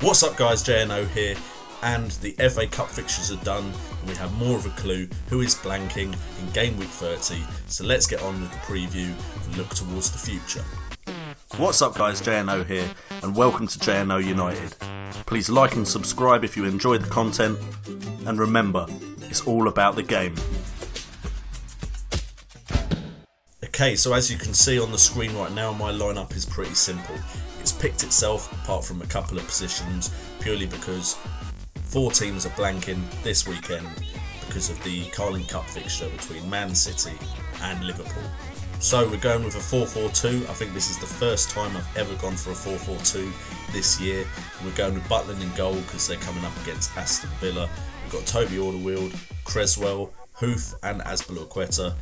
What's up guys, JNO here, and the FA Cup fixtures are done and we have more of a clue who is blanking in Game Week 30, so let's get on with the preview and look towards the future. What's up guys, JNO here, and welcome to JNO United. Please like and subscribe if you enjoy the content, and remember, it's all about the game. Okay, so as you can see on the screen right now, my lineup is pretty simple. It's picked itself apart from a couple of positions purely because 4 teams are blanking this weekend because of the Carling Cup fixture between Man City and Liverpool. So we're going with a 4-4-2. I think this is the first time I've ever gone for a 4-4-2 this year. We're going with Butland in goal because they're coming up against Aston Villa. We've got Toby Alderweireld, Creswell, Huth and Azpilicueta.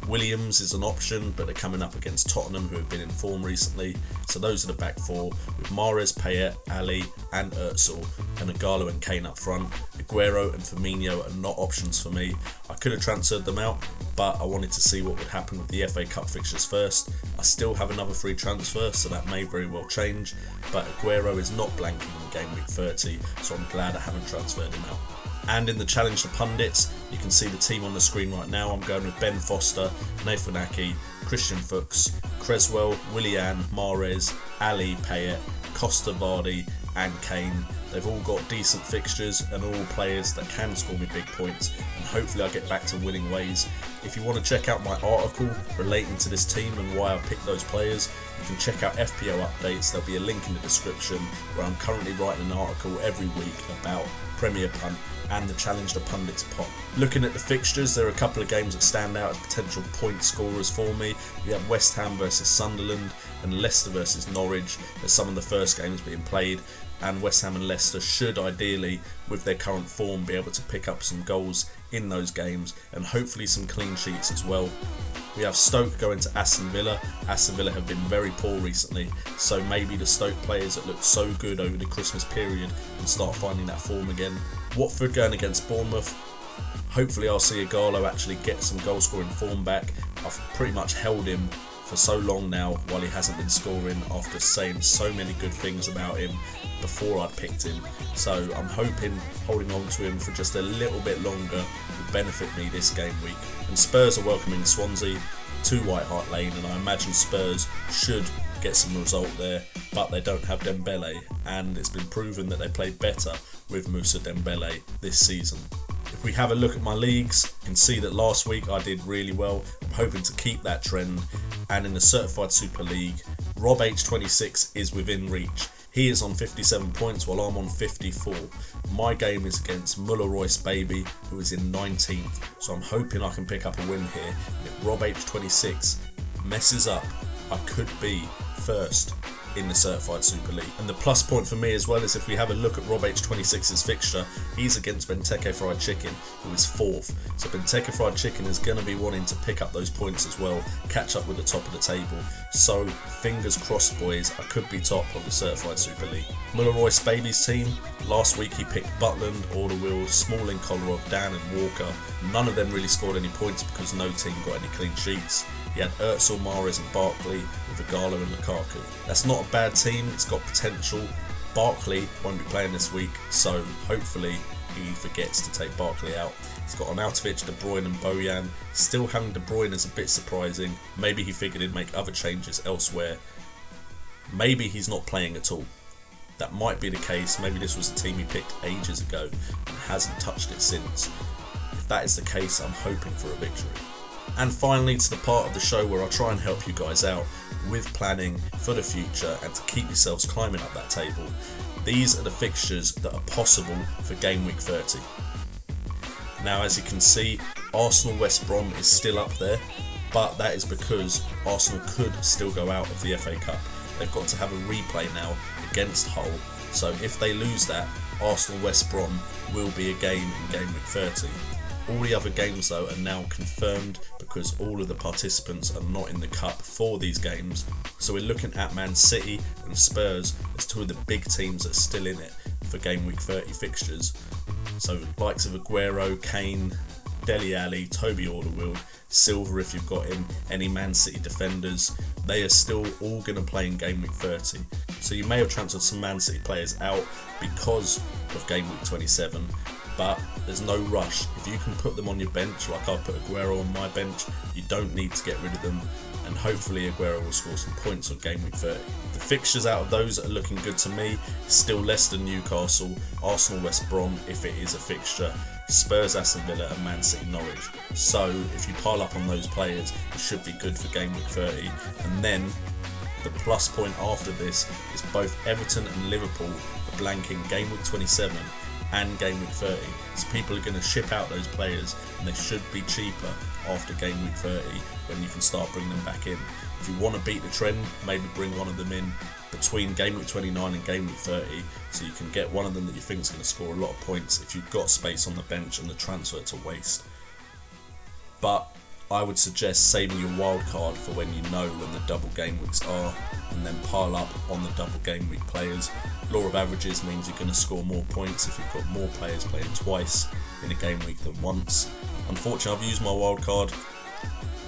Williams is an option, but they're coming up against Tottenham, who have been in form recently. So those are the back 4, with Mahrez, Payet, Ali and Özil, and Ighalo and Kane up front. Aguero and Firmino are not options for me. I could have transferred them out, but I wanted to see what would happen with the FA Cup fixtures first. I still have another free transfer, so that may very well change, but Aguero is not blanking in Game Week 30, so I'm glad I haven't transferred him out. And in the challenge to pundits, you can see the team on the screen right now. I'm going with Ben Foster, Nathan Ake, Christian Fuchs, Creswell, Willian, Mahrez, Ali, Payet, Costa, Vardy and Kane. They've all got decent fixtures and are all players that can score me big points, and hopefully I'll get back to winning ways. If you want to check out my article relating to this team and why I picked those players, you can check out FPL updates. There'll be a link in the description where I'm currently writing an article every week about Premier Punt and the Challenge to Pundits pot. Looking at the fixtures, there are a couple of games that stand out as potential point scorers for me. We have West Ham versus Sunderland and Leicester versus Norwich as some of the first games being played, and West Ham and Leicester should ideally, with their current form, be able to pick up some goals in those games and hopefully some clean sheets as well. We have Stoke going to Aston Villa. Aston Villa have been very poor recently, so maybe the Stoke players that looked so good over the Christmas period can start finding that form again. Watford going against Bournemouth. Hopefully I'll see Ighalo actually get some goal scoring form back. I've pretty much held him for so long now while he hasn't been scoring after saying so many good things about him before I'd picked him. So I'm hoping holding on to him for just a little bit longer will benefit me this game week. And Spurs are welcoming Swansea to White Hart Lane, and I imagine Spurs should get some result there, but they don't have Dembele, and it's been proven that they play better with Moussa Dembele this season. If we have a look at my leagues, you can see that last week I did really well. I'm hoping to keep that trend, and in the Certified Super League, Rob H26 is within reach. He is on 57 points while I'm on 54. My game is against Muller-Royce Baby, who is in 19th, so I'm hoping I can pick up a win here. And if Rob H26 messes up, I could be first in the Certified Super League. And the plus point for me as well is if we have a look at Rob H26's fixture, he's against Benteke Fried Chicken, who is 4th. So Benteke Fried Chicken is going to be wanting to pick up those points as well, catch up with the top of the table. So fingers crossed boys, I could be top of the Certified Super League. Muller-Royce Baby's team, last week he picked Butland, Alderweireld, Smalling, Kolarov, Dan and Walker. None of them really scored any points because no team got any clean sheets. He had Özil, Mahrez and Barkley with Ighalo and Lukaku. That's not a bad team, it's got potential. Barkley won't be playing this week, so hopefully he forgets to take Barkley out. He's got Arnautovic, De Bruyne and Bojan. Still having De Bruyne is a bit surprising. Maybe he figured he'd make other changes elsewhere. Maybe he's not playing at all. That might be the case. Maybe this was a team he picked ages ago and hasn't touched it since. If that is the case, I'm hoping for a victory. And finally, to the part of the show where I try and help you guys out with planning for the future and to keep yourselves climbing up that table. These are the fixtures that are possible for Game Week 30. Now, as you can see, Arsenal West Brom is still up there, but that is because Arsenal could still go out of the FA Cup. They've got to have a replay now against Hull, so if they lose that, Arsenal West Brom will be a game in Game Week 30. All the other games though are now confirmed because all of the participants are not in the cup for these games. So we're looking at Man City and Spurs as 2 of the big teams that are still in it for Game Week 30 fixtures. So likes of Aguero, Kane, Dele Alli, Toby Alderweireld, Silva if you've got him, any Man City defenders, they are still all going to play in Game Week 30. So you may have transferred some Man City players out because of Game Week 27, but there's no rush. If you can put them on your bench, like I've put Aguero on my bench, you don't need to get rid of them, and hopefully Aguero will score some points on Game Week 30. The fixtures out of those that are looking good to me, still Leicester, Newcastle, Arsenal, West Brom if it is a fixture, Spurs, Aston Villa and Man City, Norwich. So if you pile up on those players, it should be good for Game Week 30. And then the plus point after this is both Everton and Liverpool are blanking Game Week 27 and Game Week 30. So people are going to ship out those players, and they should be cheaper after Game Week 30 when you can start bringing them back in. If you want to beat the trend, maybe bring one of them in between Game Week 29 and Game Week 30, so you can get one of them that you think is going to score a lot of points if you've got space on the bench and the transfer to waste. But I would suggest saving your wild card for when you know when the double game weeks are, and then pile up on the double game week players. Law of averages means you're going to score more points if you've got more players playing twice in a game week than once. Unfortunately, I've used my wild card.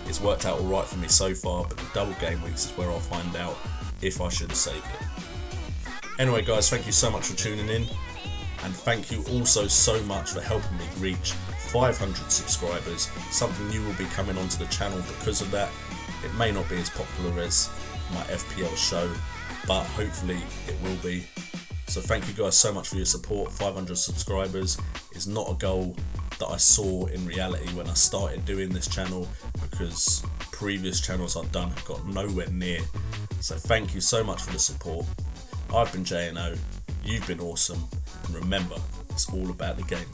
It's worked out alright for me so far, but the double game weeks is where I'll find out if I should have saved it. Anyway guys, thank you so much for tuning in, and thank you also so much for helping me reach 500 subscribers. Something new will be coming onto the channel because of that. It may not be as popular as my FPL show, but hopefully it will be. So thank you guys so much for your support. 500 subscribers is not a goal that I saw in reality when I started doing this channel, because previous channels I've done have got nowhere near. So thank you so much for the support. I've been JNO, you've been awesome, and remember, it's all about the game.